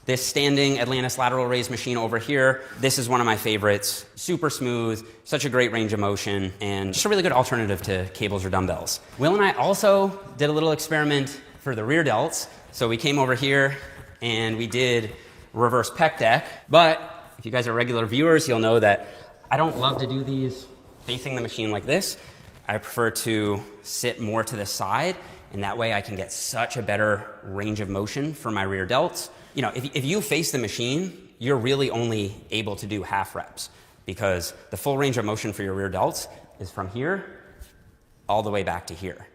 This standing Atlantis lateral raise machine over here, this is one of my favorites. Super smooth, such a great range of motion, and just a really good alternative to cables or dumbbells. Will and I also did a little experiment for the rear delts. So we came over here and we did reverse pec deck. But if you guys are regular viewers, you'll know that I don't love to do these facing the machine like this. I prefer to sit more to the side, and that way I can get such a better range of motion for my rear delts. You know, if you face the machine, you're really only able to do half reps because the full range of motion for your rear delts is from here all the way back to here.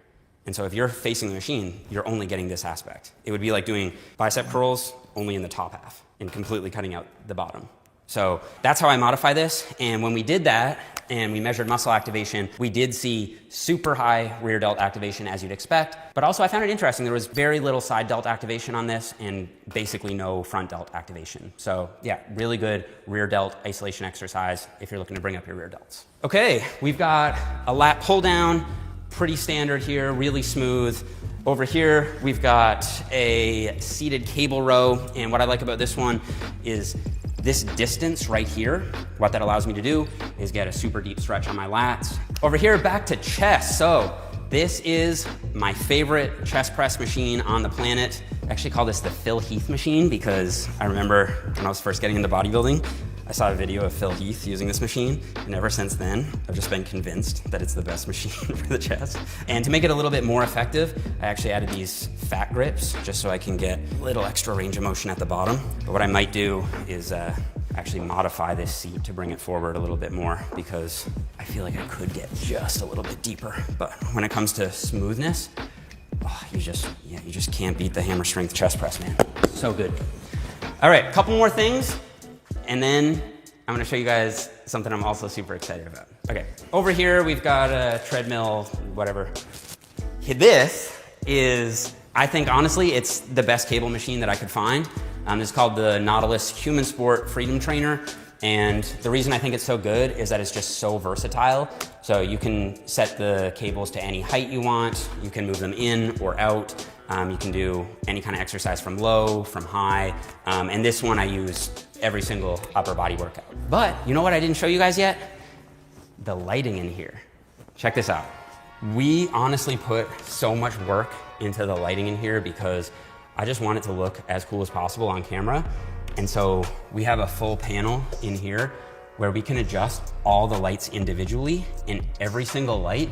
And so if you're facing the machine, you're only getting this aspect. It would be like doing bicep curls only in the top half and completely cutting out the bottom. So that's how I modify this. And when we did that and we measured muscle activation, we did see super high rear delt activation as you'd expect. But also I found it interesting. There was very little side delt activation on this and basically no front delt activation. So yeah, really good rear delt isolation exercise if you're looking to bring up your rear delts. Okay, we've got a lat pull down, pretty standard here, really smooth. Over here, we've got a seated cable row. And what I like about this one is this distance right here. What that allows me to do is get a super deep stretch on my lats. Over here, back to chest. So this is my favorite chest press machine on the planet. I actually call this the Heath machine because I remember when I was first getting into bodybuilding, I saw a video of Heath using this machine, and ever since then, I've just been convinced that it's the best machine for the chest. And to make it a little bit more effective, I actually added these fat grips just so I can get a little extra range of motion at the bottom. But what I might do is actually modify this seat to bring it forward a little bit more because I feel like I could get just a little bit deeper. But when it comes to smoothness, you just can't beat the hammer strength chest press, man. So good. All right, a couple more things. And then I'm gonna show you guys something I'm also super excited about. Okay, over here we've got a treadmill, whatever. This is, I think honestly, it's the best cable machine that I could find. It's called the Nautilus Human Sport Freedom Trainer. And the reason I think it's so good is that it's just so versatile. So you can set the cables to any height you want. You can move them in or out. You can do any kind of exercise from low, from high. And this one I use every single upper body workout. But you know what I didn't show you guys yet? The lighting in here. Check this out. We honestly put so much work into the lighting in here because I just want it to look as cool as possible on camera. And so we have a full panel in here where we can adjust all the lights individually, and every single light